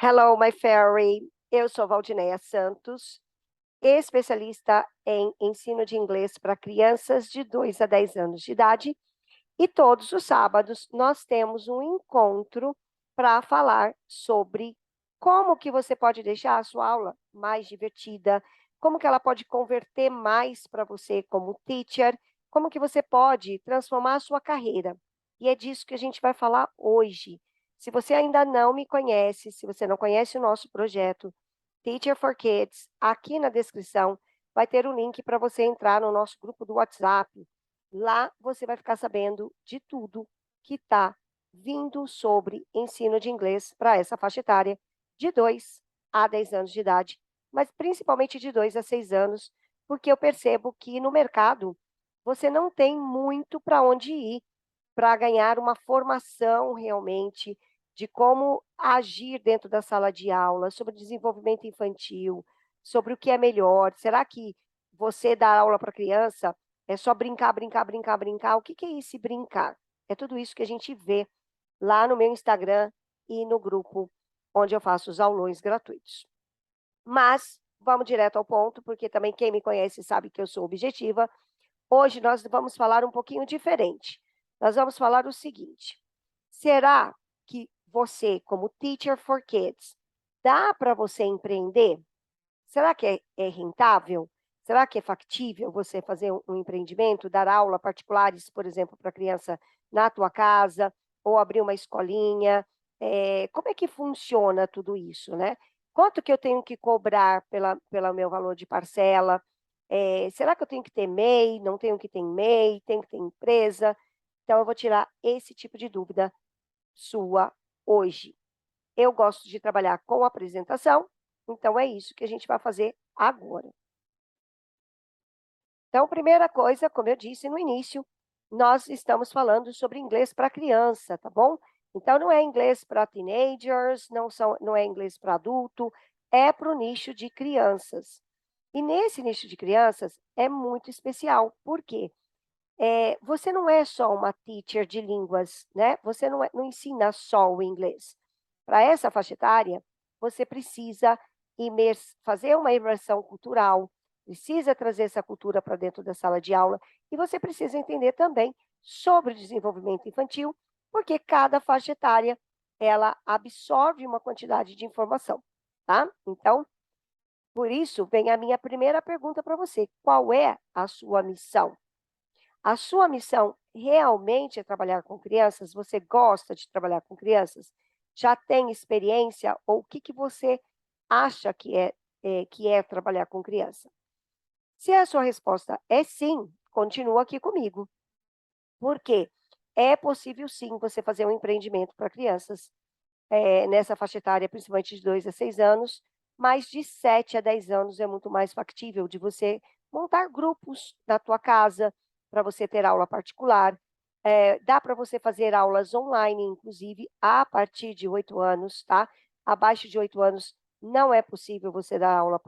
Hello, my fairy. Eu sou Valdineia Santos, especialista em ensino de inglês para crianças de 2 a 10 anos de idade. E todos os sábados nós temos um encontro para falar sobre como que você pode deixar a sua aula mais divertida, como que ela pode converter mais para você como teacher, como que você pode transformar a sua carreira. E é disso que a gente vai falar hoje. Se você ainda não me conhece, se você não conhece o nosso projeto Teacher for Kids, aqui na descrição vai ter o link para você entrar no nosso grupo do WhatsApp. Lá você vai ficar sabendo de tudo que está vindo sobre ensino de inglês para essa faixa etária de 2 a 10 anos de idade, mas principalmente de 2 a 6 anos, porque eu percebo que no mercado você não tem muito para onde ir para ganhar uma formação realmente de como agir dentro da sala de aula, sobre desenvolvimento infantil, sobre o que é melhor. Será que você dar aula para criança é só brincar, brincar, brincar, brincar? O que que é esse brincar? É tudo isso que a gente vê lá no meu Instagram e no grupo onde eu faço os aulões gratuitos. Mas vamos direto ao ponto, porque também quem me conhece sabe que eu sou objetiva. Hoje nós vamos falar um pouquinho diferente. Nós vamos falar o seguinte: será que você, como Teacher for Kids, dá para você empreender? Será que é rentável? Será que é factível você fazer um empreendimento, dar aula particulares, por exemplo, para criança na tua casa, ou abrir uma escolinha? Como é que funciona tudo isso, né? Quanto que eu tenho que cobrar pelo meu valor de parcela? Será que eu tenho que ter MEI? Não tenho que ter MEI? Tenho que ter empresa? Então, eu vou tirar esse tipo de dúvida sua hoje. Eu gosto de trabalhar com apresentação, então é isso que a gente vai fazer agora. Então, primeira coisa, como eu disse no início, nós estamos falando sobre inglês para criança, tá bom? Então, não é inglês para teenagers, não é inglês para adulto, é para o nicho de crianças. E nesse nicho de crianças é muito especial, por quê? Você não é só uma teacher de línguas, né? Você não ensina só o inglês. Para essa faixa etária, você precisa fazer uma imersão cultural, precisa trazer essa cultura para dentro da sala de aula e você precisa entender também sobre o desenvolvimento infantil, porque cada faixa etária ela absorve uma quantidade de informação, tá? Então, por isso, vem a minha primeira pergunta para você: qual é a sua missão? A sua missão realmente é trabalhar com crianças? Você gosta de trabalhar com crianças? Já tem experiência? Ou o que que você acha que é trabalhar com criança? Se a sua resposta é sim, continua aqui comigo. Por quê? É possível sim você fazer um empreendimento para crianças, nessa faixa etária, principalmente de 2 a 6 anos, mas de 7 a 10 anos é muito mais factível de você montar grupos na tua casa, para você ter aula particular. Dá para você fazer aulas online, inclusive, a partir de 8 anos, tá? Abaixo de 8 anos não é possível você dar aula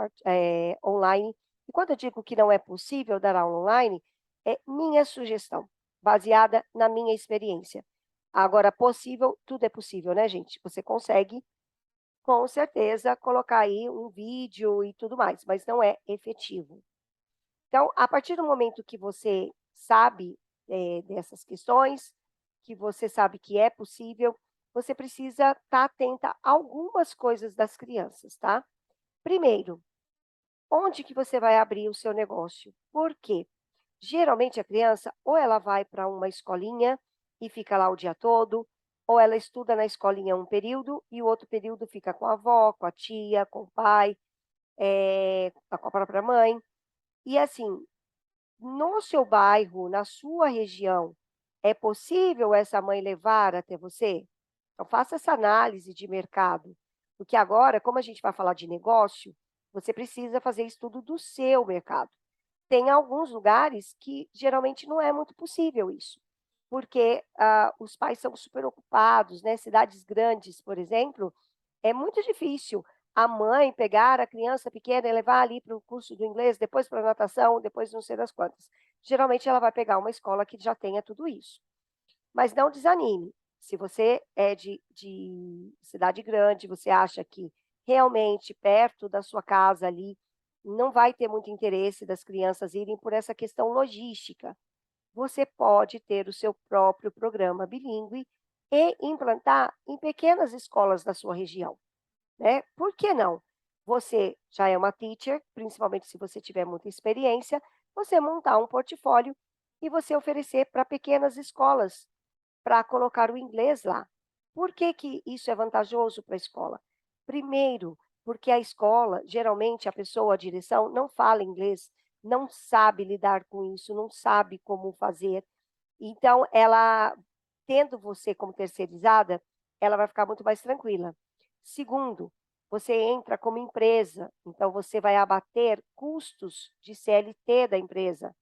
online. E quando eu digo que não é possível dar aula online, é minha sugestão, baseada na minha experiência. Agora, possível, tudo é possível, né, gente? Você consegue, com certeza, colocar aí um vídeo e tudo mais, mas não é efetivo. Então, a partir do momento que você sabe, dessas questões, que você sabe que é possível, você precisa estar atenta a algumas coisas das crianças, tá? Primeiro, onde que você vai abrir o seu negócio? Por quê? Geralmente a criança ou ela vai para uma escolinha e fica lá o dia todo, ou ela estuda na escolinha um período e o outro período fica com a avó, com a tia, com o pai, com a própria mãe. E assim, no seu bairro, na sua região, é possível essa mãe levar até você? Então faça essa análise de mercado, porque agora, como a gente vai falar de negócio, você precisa fazer estudo do seu mercado. Tem alguns lugares que geralmente não é muito possível isso, porque, os pais são super ocupados, né, cidades grandes, por exemplo, é muito difícil a mãe pegar a criança pequena e levar ali para o curso do inglês, depois para a natação, depois não sei das quantas. Geralmente ela vai pegar uma escola que já tenha tudo isso. Mas não desanime, Se você é de cidade grande, você acha que realmente perto da sua casa ali não vai ter muito interesse das crianças irem por essa questão logística, você pode ter o seu próprio programa bilíngue e implantar em pequenas escolas da sua região, né? Por que não? Você já é uma teacher, principalmente se você tiver muita experiência, você montar um portfólio e você oferecer para pequenas escolas para colocar o inglês lá. Por que que isso é vantajoso para a escola? Primeiro, porque a escola, geralmente a pessoa, a direção, não fala inglês, não sabe lidar com isso, não sabe como fazer. Então, ela, tendo você como terceirizada, ela vai ficar muito mais tranquila. Segundo, você entra como empresa, então você vai abater custos de CLT da empresa,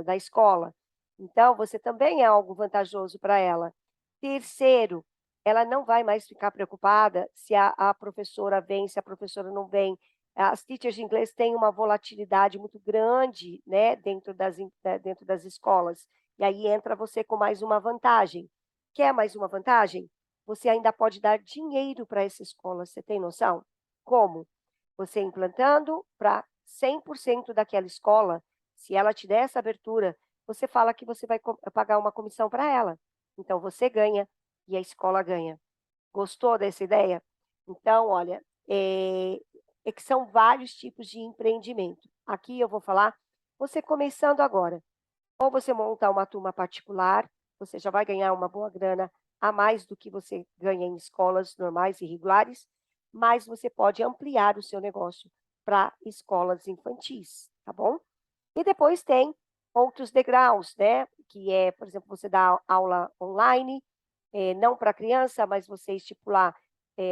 da escola. Então, você também é algo vantajoso para ela. Terceiro, ela não vai mais ficar preocupada se a professora vem, se a professora não vem. As teachers de inglês têm uma volatilidade muito grande, né, dentro das escolas. E aí entra você com mais uma vantagem. Quer mais uma vantagem? Você ainda pode dar dinheiro para essa escola, você tem noção? Como? Você implantando para 100% daquela escola, se ela te der essa abertura, você fala que você vai pagar uma comissão para ela. Então você ganha e a escola ganha. Gostou dessa ideia? Então, olha, é que são vários tipos de empreendimento. Aqui eu vou falar, você começando agora, ou você montar uma turma particular, você já vai ganhar uma boa grana a mais do que você ganha em escolas normais e regulares, mas você pode ampliar o seu negócio para escolas infantis, tá bom? E depois tem outros degraus, né? Que é, por exemplo, você dá aula online, não para criança, mas você estipular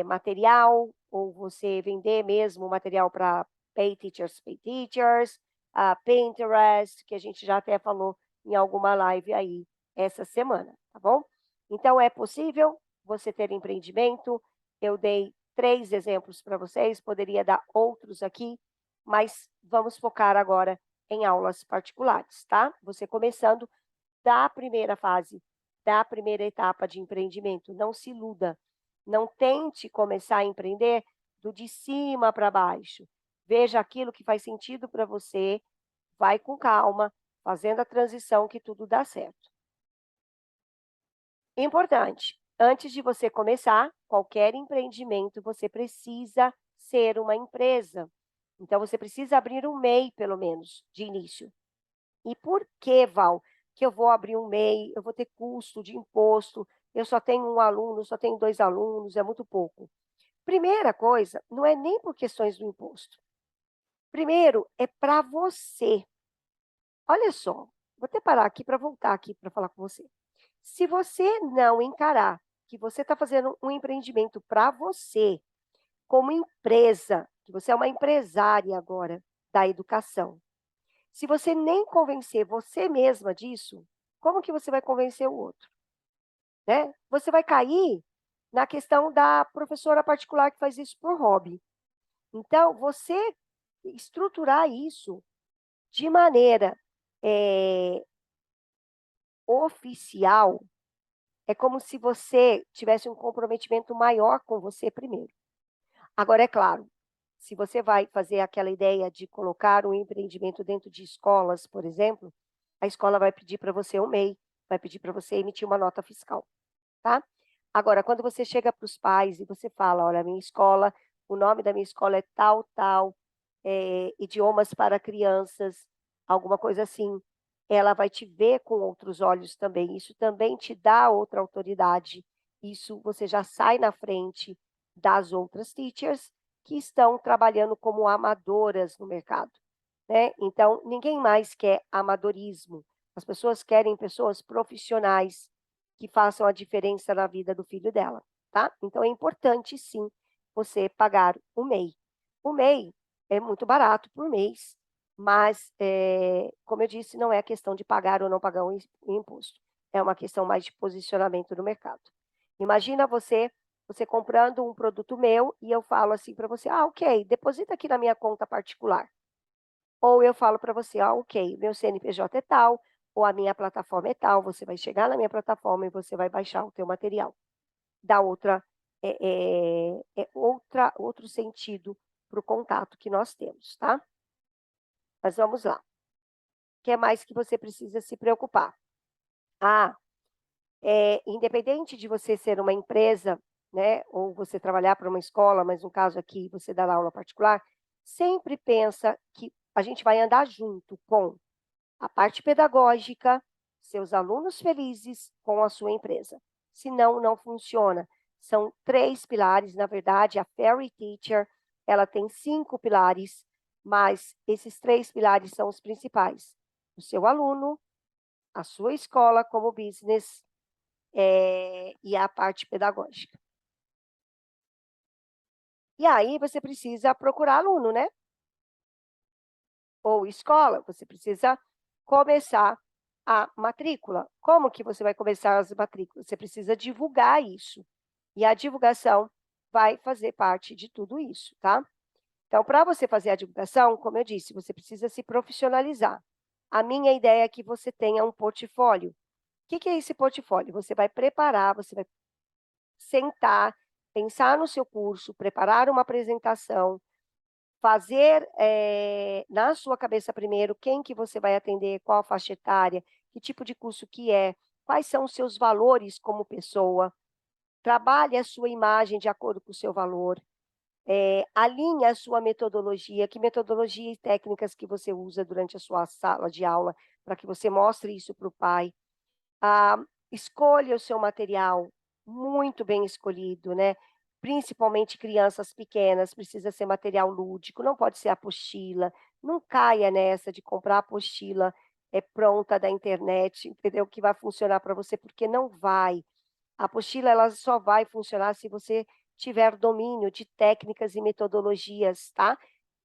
material, ou você vender mesmo material para pay teachers, Pinterest, que a gente já até falou em alguma live aí essa semana, tá bom? Então, é possível você ter empreendimento. Eu dei 3 exemplos para vocês, poderia dar outros aqui, mas vamos focar agora em aulas particulares, tá? Você começando da primeira fase, da primeira etapa de empreendimento. Não se iluda. Não tente começar a empreender do de cima para baixo. Veja aquilo que faz sentido para você, vai com calma, fazendo a transição que tudo dá certo. Importante, antes de você começar qualquer empreendimento, você precisa ser uma empresa. Então, você precisa abrir um MEI, pelo menos, de início. E por que, Val, que eu vou abrir um MEI, eu vou ter custo de imposto, eu só tenho um aluno, só tenho 2 alunos, é muito pouco. Primeira coisa, não é nem por questões do imposto. Primeiro, é para você. Olha só, vou até parar aqui para voltar aqui para falar com você. Se você não encarar que você está fazendo um empreendimento para você, como empresa, que você é uma empresária agora da educação, se você nem convencer você mesma disso, como que você vai convencer o outro, né? Você vai cair na questão da professora particular que faz isso por hobby. Então, você estruturar isso de maneira oficial é como se você tivesse um comprometimento maior com você primeiro. Agora, é claro, se você vai fazer aquela ideia de colocar um empreendimento dentro de escolas, por exemplo, a escola vai pedir para você um MEI, vai pedir para você emitir uma nota fiscal, tá? Agora, quando você chega para os pais e você fala, olha, minha escola, o nome da minha escola é tal, tal, idiomas para crianças, alguma coisa assim, ela vai te ver com outros olhos também. Isso também te dá outra autoridade. Isso você já sai na frente das outras teachers que estão trabalhando como amadoras no mercado, né? Então, ninguém mais quer amadorismo. As pessoas querem pessoas profissionais que façam a diferença na vida do filho dela, tá? Então, é importante, sim, você pagar o MEI. O MEI é muito barato por mês, mas, como eu disse, não é questão de pagar ou não pagar o imposto. É uma questão mais de posicionamento no mercado. Imagina você comprando um produto meu e eu falo assim para você: "Ah, ok, deposita aqui na minha conta particular". Ou eu falo para você: "Ah, ok, meu CNPJ é tal, ou a minha plataforma é tal, você vai chegar na minha plataforma e você vai baixar o teu material. Dá outro sentido para o contato que nós temos, tá? Mas vamos lá. O que mais que você precisa se preocupar? Independente de você ser uma empresa, né, ou você trabalhar para uma escola, mas no caso aqui você dá aula particular, sempre pensa que a gente vai andar junto com a parte pedagógica, seus alunos felizes com a sua empresa. Senão, não funciona. São 3 pilares, na verdade, a Fairy Teacher, ela tem 5 pilares, mas esses 3 pilares são os principais. O seu aluno, a sua escola como business, e a parte pedagógica. E aí você precisa procurar aluno, né? Ou escola, você precisa começar a matrícula. Como que você vai começar as matrículas? Você precisa divulgar isso. E a divulgação vai fazer parte de tudo isso, tá? Então, para você fazer a divulgação, como eu disse, você precisa se profissionalizar. A minha ideia é que você tenha um portfólio. O que é esse portfólio? Você vai preparar, você vai sentar, pensar no seu curso, preparar uma apresentação, fazer, na sua cabeça primeiro quem que você vai atender, qual a faixa etária, que tipo de curso que é, quais são os seus valores como pessoa, trabalhe a sua imagem de acordo com o seu valor, alinhe a sua metodologia, que metodologia e técnicas que você usa durante a sua sala de aula, para que você mostre isso para o pai. Escolha o seu material muito bem escolhido, né? Principalmente crianças pequenas, precisa ser material lúdico, não pode ser apostila. Não caia nessa de comprar apostila pronta da internet, entendeu? Que vai funcionar para você, porque não vai. A apostila ela só vai funcionar se você tiver domínio de técnicas e metodologias, tá?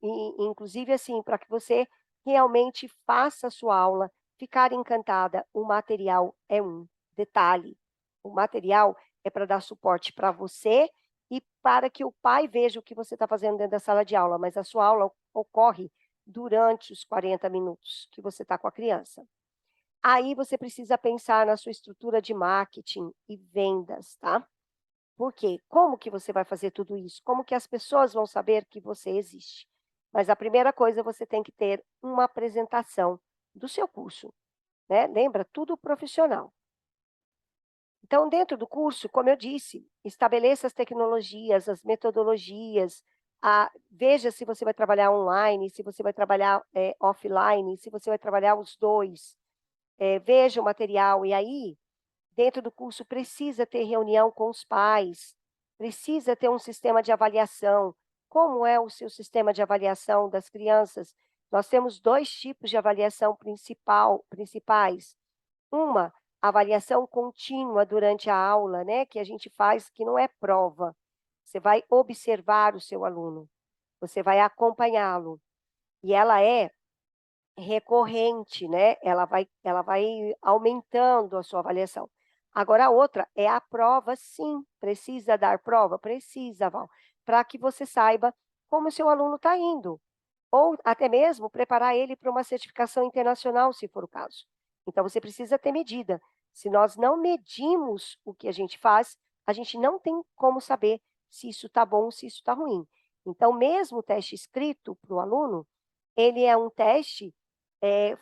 Inclusive, assim, para que você realmente faça a sua aula ficar encantada, o material é um detalhe. O material é para dar suporte para você e para que o pai veja o que você está fazendo dentro da sala de aula, mas a sua aula ocorre durante os 40 minutos que você está com a criança. Aí você precisa pensar na sua estrutura de marketing e vendas, tá? Por quê? Como que você vai fazer tudo isso? Como que as pessoas vão saber que você existe? Mas a primeira coisa, você tem que ter uma apresentação do seu curso, né? Lembra? Tudo profissional. Então, dentro do curso, como eu disse, estabeleça as tecnologias, as metodologias, veja se você vai trabalhar online, se você vai trabalhar offline, se você vai trabalhar os dois. Veja o material e aí, dentro do curso, precisa ter reunião com os pais, precisa ter um sistema de avaliação. Como é o seu sistema de avaliação das crianças? Nós temos 2 tipos de avaliação principais. Uma, avaliação contínua durante a aula, né, que a gente faz, que não é prova. Você vai observar o seu aluno, você vai acompanhá-lo. E ela é recorrente, né? Ela vai aumentando a sua avaliação. Agora a outra é a prova, sim. Precisa dar prova? Precisa, Val, para que você saiba como o seu aluno está indo. Ou até mesmo preparar ele para uma certificação internacional, se for o caso. Então você precisa ter medida. Se nós não medimos o que a gente faz, a gente não tem como saber se isso está bom ou se isso está ruim. Então, mesmo o teste escrito para o aluno, ele é um teste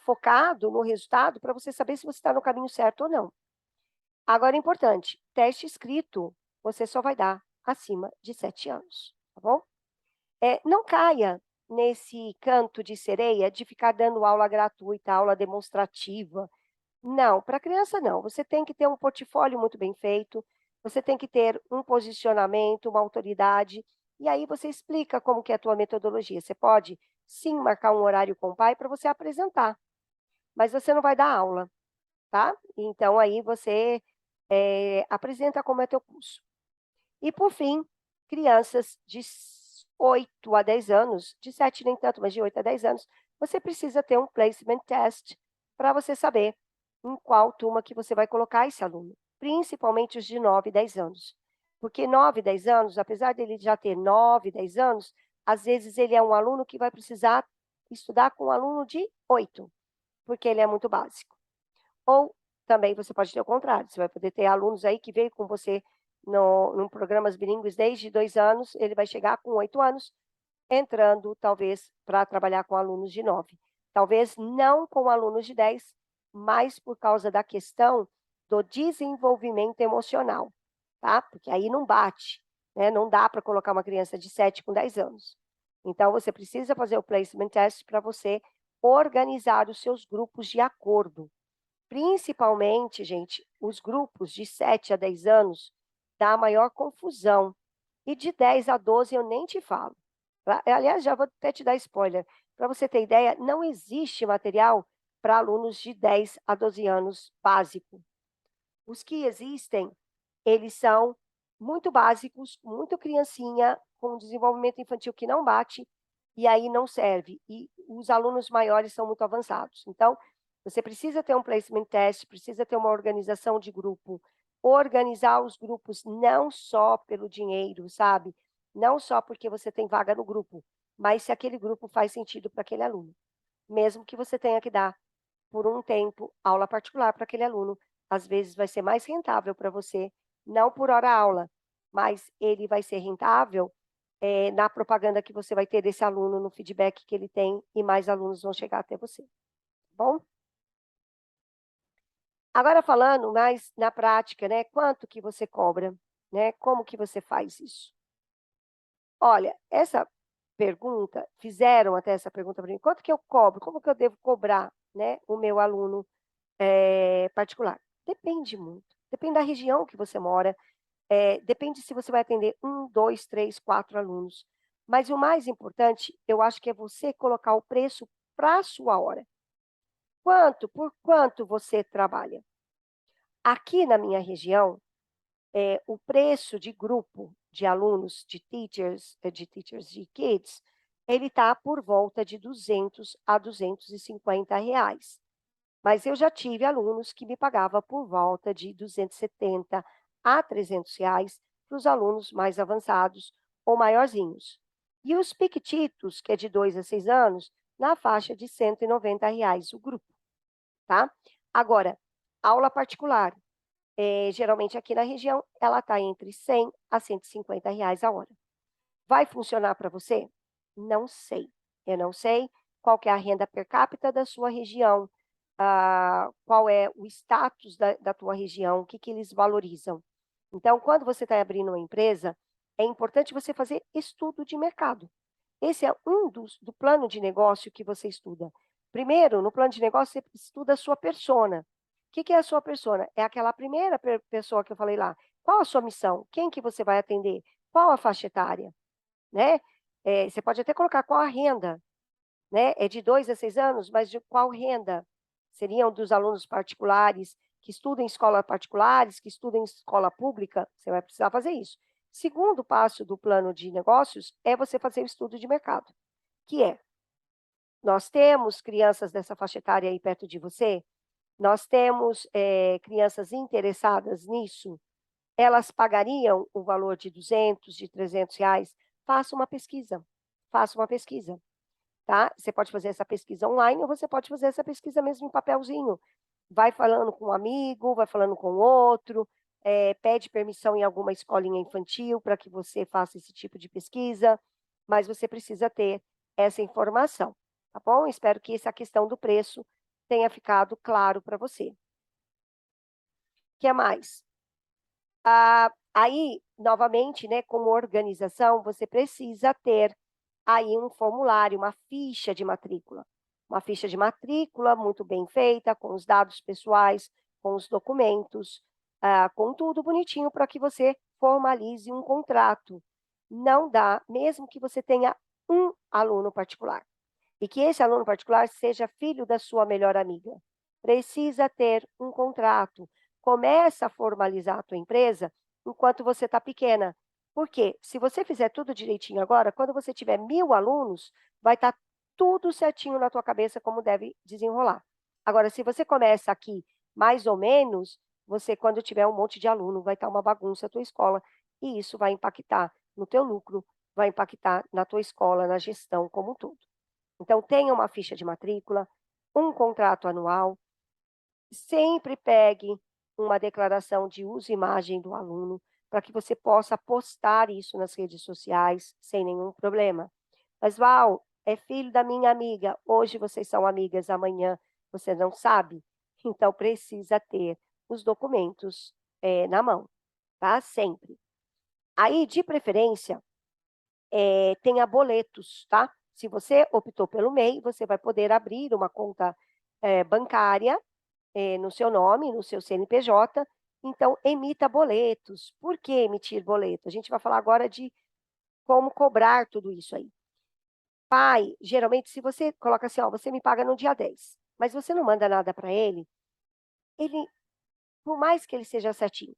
focado no resultado para você saber se você está no caminho certo ou não. Agora, importante, teste escrito você só vai dar acima de 7 anos, tá bom? Não caia nesse canto de sereia de ficar dando aula gratuita, aula demonstrativa. Não, para criança não. Você tem que ter um portfólio muito bem feito, você tem que ter um posicionamento, uma autoridade, e aí você explica como que é a tua metodologia. Você pode, sim, marcar um horário com o pai para você apresentar, mas você não vai dar aula, tá? Então aí você apresenta como é teu curso. E por fim, crianças de 8 a 10 anos, de 7 nem tanto, mas de 8 a 10 anos, você precisa ter um placement test para você saber em qual turma que você vai colocar esse aluno, principalmente os de 9 e 10 anos. Porque 9 e 10 anos, apesar dele já ter 9 e 10 anos, às vezes ele é um aluno que vai precisar estudar com um aluno de 8, porque ele é muito básico. Ou também você pode ter o contrário, você vai poder ter alunos aí que veio com você no num programas bilíngues desde 2 anos, ele vai chegar com 8 anos, entrando talvez para trabalhar com alunos de 9. Talvez não com alunos de 10, mas por causa da questão do desenvolvimento emocional, tá? Porque aí não bate, né, não dá para colocar uma criança de 7 com 10 anos. Então você precisa fazer o placement test para você organizar os seus grupos de acordo. Principalmente, gente, os grupos de 7 a 10 anos dá maior confusão. E de 10 a 12 eu nem te falo. Aliás, já vou até te dar spoiler. Para você ter ideia, não existe material para alunos de 10 a 12 anos básico. Os que existem, eles são muito básicos, muito criancinha, com desenvolvimento infantil que não bate, e aí não serve. E os alunos maiores são muito avançados. Então, você precisa ter um placement test, precisa ter uma organização de grupo, organizar os grupos não só pelo dinheiro, sabe? Não só porque você tem vaga no grupo, mas se aquele grupo faz sentido para aquele aluno. Mesmo que você tenha que dar por um tempo, aula particular para aquele aluno. Às vezes vai ser mais rentável para você, não por hora aula, mas ele vai ser rentável, na propaganda que você vai ter desse aluno, no feedback que ele tem, e mais alunos vão chegar até você, tá bom? Agora falando mais na prática, né, quanto que você cobra, né, como que você faz isso? Olha, essa pergunta fizeram até essa pergunta para mim: "Quanto que eu cobro? Como que eu devo cobrar, né, o meu aluno particular?". Depende muito, depende da região que você mora, depende se você vai atender um, 2, 3, 4 alunos. Mas o mais importante, eu acho que é você colocar o preço para a sua hora. Por quanto você trabalha? Aqui na minha região, o preço de grupo de alunos, de kids, ele está por volta de 200 a R$ 250. Mas eu já tive alunos que me pagava por volta de 270 a R$ 300 para os alunos mais avançados ou maiorzinhos. E os piquititos, que é de 2 a 6 anos, na faixa de R$ 190 o grupo, tá? Agora, aula particular, geralmente aqui na região, ela está entre 100 a R$ 150 a hora. Vai funcionar para você? Não sei. Eu não sei qual que é a renda per capita da sua região, qual é o status da tua região, o que que eles valorizam. Então, quando você está abrindo uma empresa, é importante você fazer estudo de mercado. Esse é um do plano de negócio que você estuda. Primeiro, no plano de negócio, você estuda a sua persona. O que que é a sua persona? É aquela primeira pessoa que eu falei lá. Qual a sua missão? Quem que você vai atender? Qual a faixa etária? Né? Você pode até colocar qual a renda, né? É de 2 a 6 anos, mas de qual renda? Seriam dos alunos particulares que estudam em escola particulares, que estudam em escola pública? Você vai precisar fazer isso. Segundo passo do plano de negócios é você fazer o estudo de mercado, que é: nós temos crianças dessa faixa etária aí perto de você? Nós temos, crianças interessadas nisso? Elas pagariam o valor de 200, de R$ 300? Faça uma pesquisa, faça uma pesquisa. Tá? Você pode fazer essa pesquisa online ou você pode fazer essa pesquisa mesmo em papelzinho. Vai falando com um amigo, vai falando com outro, pede permissão em alguma escolinha infantil para que você faça esse tipo de pesquisa, mas você precisa ter essa informação, tá bom? Espero que essa questão do preço tenha ficado claro para você. O que mais? Aí, novamente, né, como organização, você precisa ter aí um formulário, uma ficha de matrícula. Uma ficha de matrícula muito bem feita, com os dados pessoais, com os documentos, com tudo bonitinho para que você formalize um contrato. Não dá, mesmo que você tenha um aluno particular, e que esse aluno particular seja filho da sua melhor amiga. Precisa ter um contrato. Começa a formalizar a tua empresa enquanto você está pequena. Por quê? Se você fizer tudo direitinho agora, quando você tiver 1.000 alunos, vai estar tudo certinho na tua cabeça como deve desenrolar. Agora, se você começa aqui mais ou menos, você, quando tiver um monte de aluno, vai estar uma bagunça a tua escola, e isso vai impactar no teu lucro, vai impactar na tua escola, na gestão como um todo. Então, tenha uma ficha de matrícula, um contrato anual, Sempre pegue uma declaração de uso e imagem do aluno, para que você possa postar isso nas redes sociais sem nenhum problema. Mas, Val, é filho da minha amiga, hoje vocês são amigas, amanhã você não sabe? Então precisa ter os documentos, na mão, tá? Sempre. Aí, de preferência, tenha boletos, tá? Se você optou pelo MEI, você vai poder abrir uma conta, bancária, no seu nome, no seu CNPJ, então emita boletos. Por que emitir boleto? A gente vai falar agora de como cobrar tudo isso aí. Pai, geralmente, se você coloca assim: "Ó, você me paga no dia 10", mas você não manda nada para ele, ele, por mais que ele seja certinho,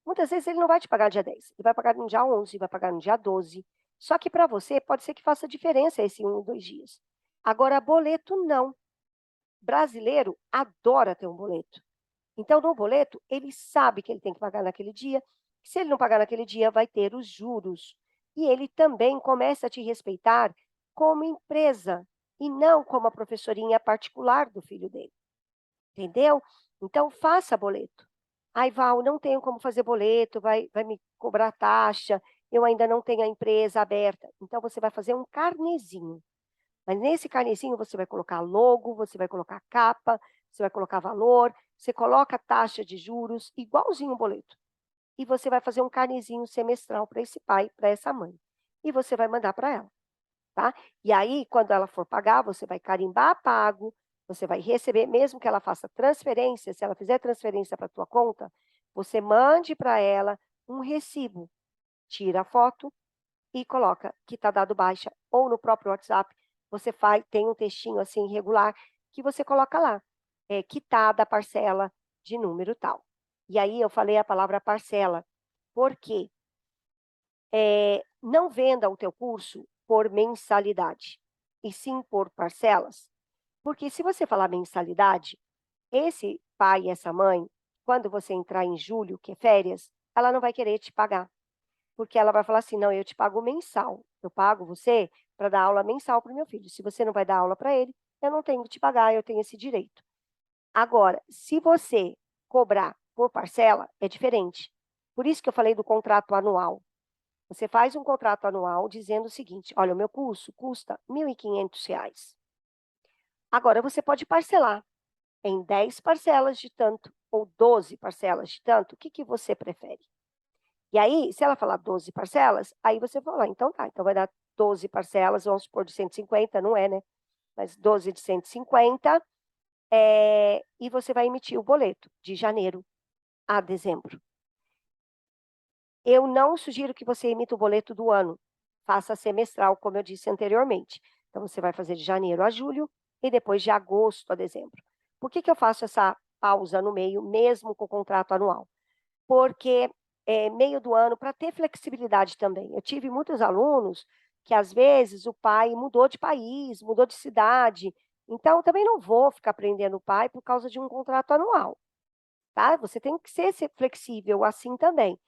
muitas vezes ele não vai te pagar no dia 10, ele vai pagar no dia 11, vai pagar no dia 12. Só que para você pode ser que faça diferença esse 1 ou 2 dias. Agora boleto não. Brasileiro adora ter um boleto. Então no boleto, ele sabe que ele tem que pagar naquele dia, se ele não pagar naquele dia, vai ter os juros. E ele também começa a te respeitar como empresa, e não como a professorinha particular do filho dele. Entendeu? Então faça boleto. "Ai, Val, não tenho como fazer boleto, vai me cobrar taxa, eu ainda não tenho a empresa aberta". Então você vai fazer um carnezinho, mas nesse carnezinho você vai colocar logo, você vai colocar capa, você vai colocar valor, você coloca taxa de juros, igualzinho o boleto. E você vai fazer um carnezinho semestral para esse pai, para essa mãe. E você vai mandar para ela. Tá? E aí, quando ela for pagar, você vai carimbar pago, você vai receber, mesmo que ela faça transferência, se ela fizer transferência para a tua conta, você mande para ela um recibo, tira a foto e coloca que está dado baixa, ou no próprio WhatsApp, você faz, tem um textinho assim irregular que você coloca lá, quitada a parcela de número tal. E aí eu falei a palavra parcela, por quê? Não venda o teu curso por mensalidade, e sim por parcelas. Porque se você falar mensalidade, esse pai e essa mãe, quando você entrar em julho, que é férias, ela não vai querer te pagar. Porque ela vai falar assim: não, eu te pago mensal. Eu pago você para dar aula mensal para o meu filho. Se você não vai dar aula para ele, eu não tenho que te pagar, eu tenho esse direito. Agora, se você cobrar por parcela, é diferente. Por isso que eu falei do contrato anual. Você faz um contrato anual dizendo o seguinte: olha, o meu curso custa R$ 1.500. Agora, você pode parcelar em 10 parcelas de tanto ou 12 parcelas de tanto. O que, que você prefere? E aí, se ela falar 12 parcelas, aí você fala: então tá, então vai dar 12 parcelas, vamos supor de 150, não é, né? Mas 12 de 150, e você vai emitir o boleto de janeiro a dezembro. Eu não sugiro que você emita o boleto do ano, faça semestral, como eu disse anteriormente. Então, você vai fazer de janeiro a julho e depois de agosto a dezembro. Por que, que eu faço essa pausa no meio, mesmo com o contrato anual? Porque é meio do ano, para ter flexibilidade também. Eu tive muitos alunos que, às vezes, o pai mudou de país, mudou de cidade. Então, também não vou ficar prendendo o pai por causa de um contrato anual, tá? Você tem que ser flexível assim também.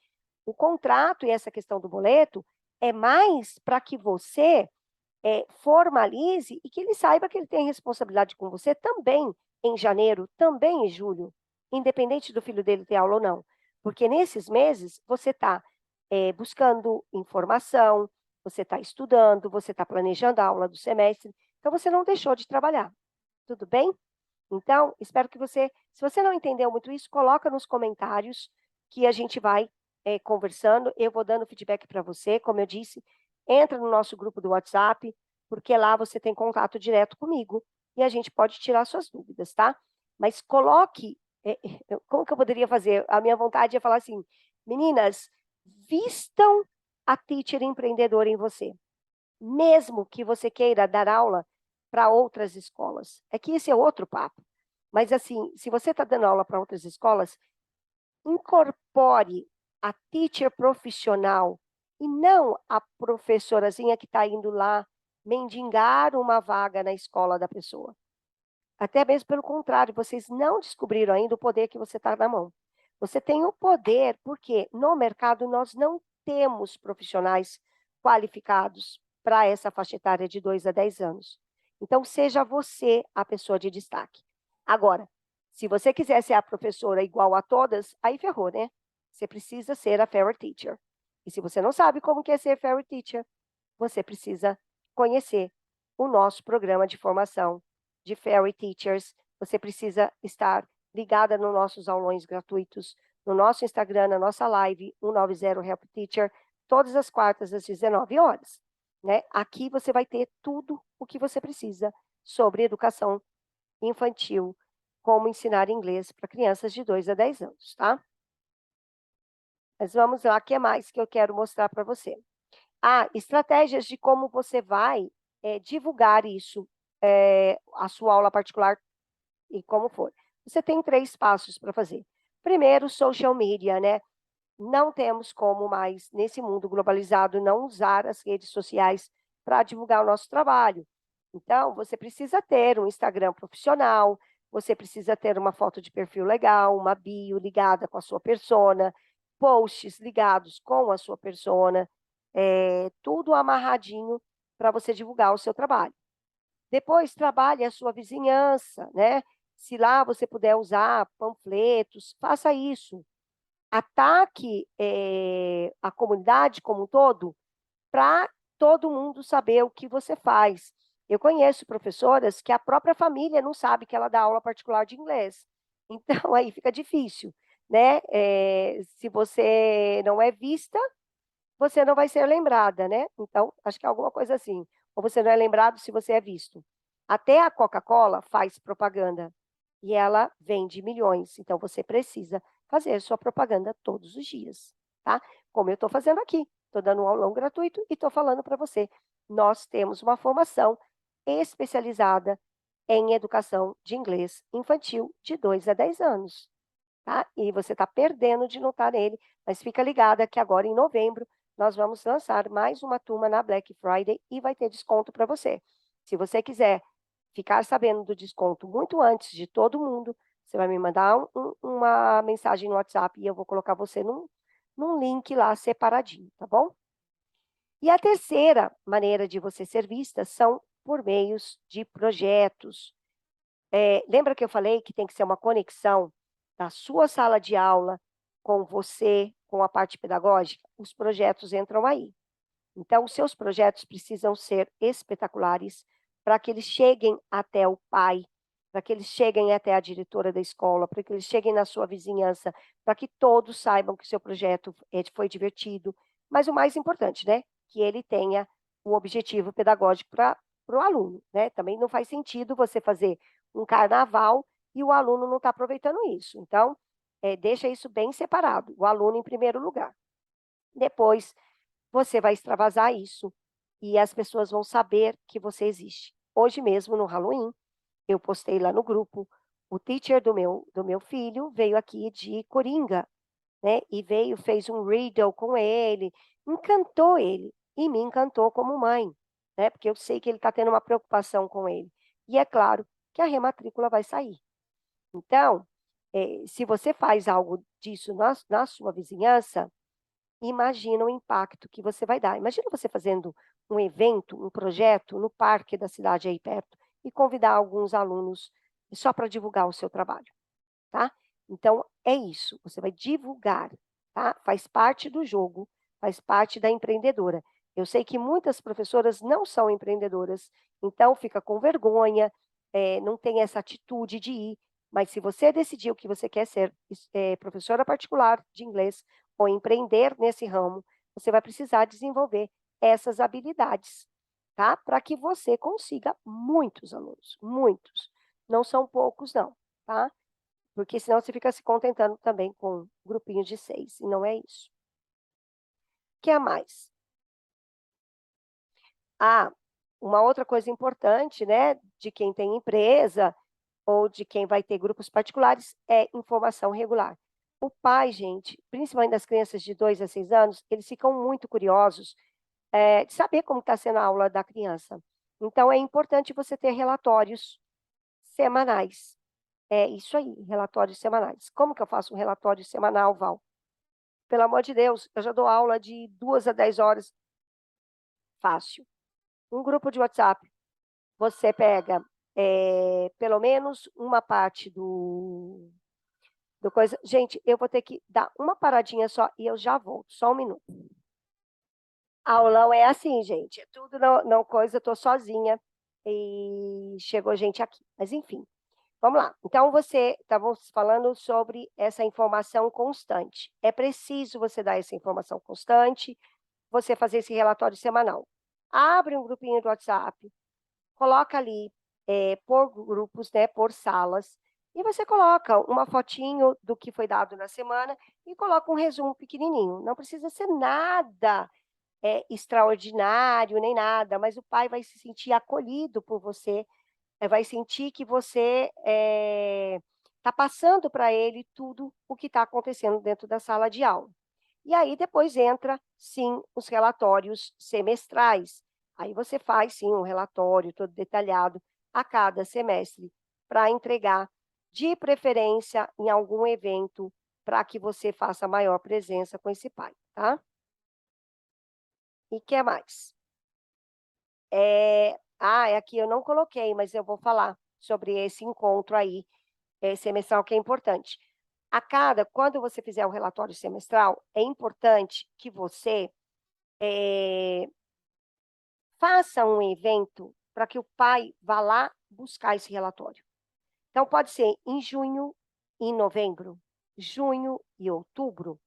O contrato e essa questão do boleto é mais para que você, formalize e que ele saiba que ele tem responsabilidade com você também em janeiro, também em julho, independente do filho dele ter aula ou não. Porque nesses meses você está, buscando informação, você está estudando, você está planejando a aula do semestre, então você não deixou de trabalhar. Tudo bem? Então, espero que você, se você não entendeu muito isso, coloca nos comentários que a gente vai, conversando. Eu vou dando feedback para você, como eu disse, entra no nosso grupo do WhatsApp, porque lá você tem contato direto comigo e a gente pode tirar suas dúvidas, tá? Mas coloque, como que eu poderia fazer? A minha vontade é falar assim: meninas, vistam a teacher empreendedora em você, mesmo que você queira dar aula para outras escolas. É que esse é outro papo. Mas, assim, se você está dando aula para outras escolas, incorpore a teacher profissional e não a professorazinha que está indo lá mendigar uma vaga na escola da pessoa. Até mesmo pelo contrário, vocês não descobriram ainda o poder que você está na mão. Você tem o poder, porque no mercado nós não temos profissionais qualificados para essa faixa etária de 2 a 10 anos. Então, seja você a pessoa de destaque. Agora, Se você quiser ser a professora igual a todas, aí ferrou, né? Você precisa ser a Fairy Teacher. E se você não sabe como que é ser Fairy Teacher, você precisa conhecer o nosso programa de formação de Fairy Teachers. Você precisa estar ligada nos nossos aulões gratuitos, no nosso Instagram, na nossa live 190 Help Teacher, todas as quartas às 19 horas. Né? Aqui você vai ter tudo o que você precisa sobre educação infantil, como ensinar inglês para crianças de 2 a 10 anos, tá? Mas vamos lá, o que mais que eu quero mostrar para você? Estratégias de como você vai divulgar isso, a sua aula particular e como for. Você tem 3 passos para fazer. Primeiro, social media, né? Não temos como mais, nesse mundo globalizado, não usar as redes sociais para divulgar o nosso trabalho. Então, você precisa ter um Instagram profissional, você precisa ter uma foto de perfil legal, uma bio ligada com a sua persona, posts ligados com a sua persona, tudo amarradinho para você divulgar o seu trabalho. Depois, trabalhe a sua vizinhança, né? Se lá você puder usar panfletos, faça isso. Ataque a comunidade como um todo, para todo mundo saber o que você faz. Eu conheço professoras que a própria família não sabe que ela dá aula particular de inglês. Então, aí fica difícil, né? Se você não é vista, você não vai ser lembrada, né? Então, acho que é alguma coisa assim. Ou você não é lembrado se você é visto. Até a Coca-Cola faz propaganda e ela vende milhões. Então, você precisa fazer sua propaganda todos os dias, tá? Como eu estou fazendo aqui. Estou dando um aulão gratuito e estou falando para você. Nós temos uma formação especializada em educação de inglês infantil de 2 a 10 anos, tá? E você está perdendo de notar nele, mas fica ligada que agora em novembro nós vamos lançar mais uma turma na Black Friday e vai ter desconto para você. Se você quiser ficar sabendo do desconto muito antes de todo mundo, você vai me mandar uma mensagem no WhatsApp e eu vou colocar você num link lá separadinho, tá bom? E a terceira maneira de você ser vista são por meios de projetos. Lembra que eu falei que tem que ser uma conexão da sua sala de aula com você, com a parte pedagógica? Os projetos entram aí. Então, os seus projetos precisam ser espetaculares para que eles cheguem até o pai, para que eles cheguem até a diretora da escola, para que eles cheguem na sua vizinhança, para que todos saibam que o seu projeto foi divertido. Mas o mais importante, né? Que ele tenha um objetivo pedagógico para o aluno, né? Também não faz sentido você fazer um carnaval e o aluno não está aproveitando isso. Então, deixa isso bem separado. O aluno em primeiro lugar. Depois, você vai extravasar isso e as pessoas vão saber que você existe. Hoje mesmo, no Halloween, eu postei lá no grupo, o teacher do meu filho veio aqui de Coringa, né? E veio, fez um riddle com ele, encantou ele e me encantou como mãe, né? Porque eu sei que ele está tendo uma preocupação com ele. E é claro que a rematrícula vai sair. Então, se você faz algo disso na sua vizinhança, imagina o impacto que você vai dar. Imagina você fazendo um evento, um projeto no parque da cidade aí perto e convidar alguns alunos só para divulgar o seu trabalho, tá? Então, é isso, você vai divulgar, tá? Faz parte do jogo, faz parte da empreendedora. Eu sei que muitas professoras não são empreendedoras, então fica com vergonha, não tem essa atitude de ir, mas se você decidiu que você quer ser professora particular de inglês ou empreender nesse ramo, você vai precisar desenvolver essas habilidades, tá? Para que você consiga muitos alunos, muitos. Não são poucos, não, tá? Porque senão você fica se contentando também com um grupinho de 6, e não é isso. O que é mais? Ah, uma outra coisa importante, né, de quem tem empresa ou de quem vai ter grupos particulares é informação regular. O pai, gente, principalmente das crianças de 2 a 6 anos, eles ficam muito curiosos, de saber como está sendo a aula da criança. Então é importante você ter relatórios semanais. É isso aí, relatórios semanais. Como que eu faço um relatório semanal, Val? Pelo amor de Deus, eu já dou aula de 2 a 10 horas, fácil. Um grupo de WhatsApp, você pega pelo menos uma parte do coisa gente, eu vou ter que dar uma paradinha só e eu já volto, só um minuto. Aulão é assim, gente, é tudo não coisa, eu tô sozinha e chegou gente aqui, mas enfim, vamos lá. Então estávamos falando sobre essa informação constante. É preciso você dar essa informação constante, você fazer esse relatório semanal. Abre um grupinho do WhatsApp, coloca ali, por grupos, né, por salas, e você coloca uma fotinho do que foi dado na semana e coloca um resumo pequenininho. Não precisa ser nada, extraordinário, nem nada, mas o pai vai se sentir acolhido por você, vai sentir que você, está passando para ele tudo o que está acontecendo dentro da sala de aula. E aí depois entra, sim, os relatórios semestrais. Aí você faz, sim, um relatório todo detalhado a cada semestre para entregar, de preferência em algum evento, para que você faça maior presença com esse pai, tá? E que mais? Aqui eu não coloquei, mas eu vou falar sobre esse encontro aí, semestral, que é importante. Quando você fizer o relatório semestral, é importante que você, eh, faça um evento para que o pai vá lá buscar esse relatório. Então pode ser em junho e novembro, junho e outubro,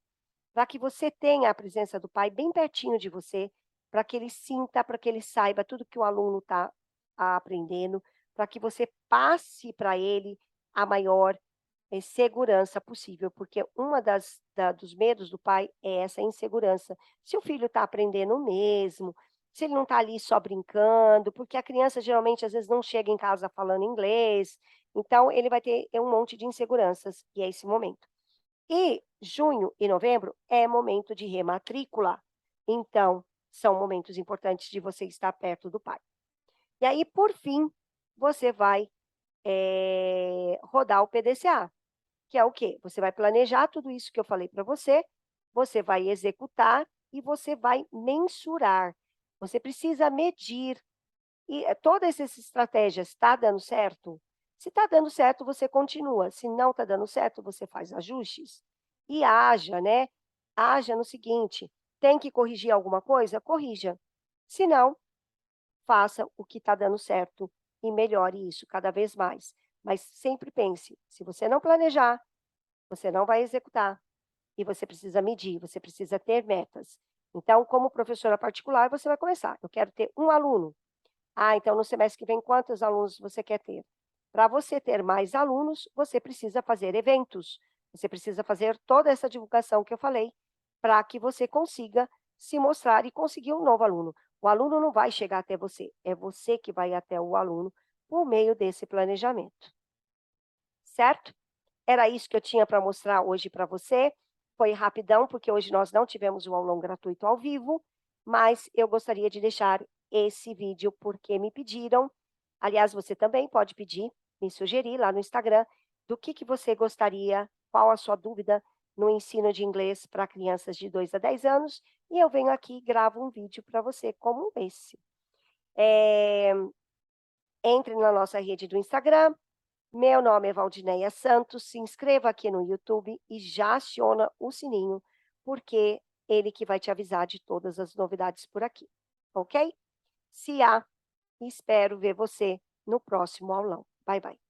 para que você tenha a presença do pai bem pertinho de você, para que ele sinta, para que ele saiba tudo que o aluno está aprendendo, para que você passe para ele a maior, segurança possível, porque uma dos medos do pai é essa insegurança. Se o filho está aprendendo mesmo, se ele não está ali só brincando, porque a criança geralmente às vezes não chega em casa falando inglês, então ele vai ter um monte de inseguranças, e é esse momento. E junho e novembro é momento de rematrícula, então são momentos importantes de você estar perto do pai. E aí, por fim, você vai, rodar o PDCA, que é o quê? Você vai planejar tudo isso que eu falei para você vai executar e você vai mensurar. Você precisa medir. E todas essas estratégias, está dando certo? Se está dando certo, você continua. Se não está dando certo, você faz ajustes e haja, né? Haja no seguinte: tem que corrigir alguma coisa? Corrija. Se não, faça o que está dando certo e melhore isso cada vez mais. Mas sempre pense: se você não planejar, você não vai executar e você precisa medir, você precisa ter metas. Então, como professora particular, você vai começar. Eu quero ter um aluno. Então no semestre que vem, quantos alunos você quer ter? Para você ter mais alunos, você precisa fazer eventos, você precisa fazer toda essa divulgação que eu falei, para que você consiga se mostrar e conseguir um novo aluno. O aluno não vai chegar até você, é você que vai até o aluno por meio desse planejamento, certo? Era isso que eu tinha para mostrar hoje para você. Foi rapidão, porque hoje nós não tivemos o aulão gratuito ao vivo, mas eu gostaria de deixar esse vídeo porque me pediram. Aliás, você também pode pedir, me sugerir lá no Instagram, do que você gostaria, qual a sua dúvida no ensino de inglês para crianças de 2 a 10 anos, e eu venho aqui e gravo um vídeo para você como esse. Entre na nossa rede do Instagram, meu nome é Valdineia Santos, se inscreva aqui no YouTube e já aciona o sininho, porque ele que vai te avisar de todas as novidades por aqui, ok? Se há, espero ver você no próximo aulão. Bye, bye.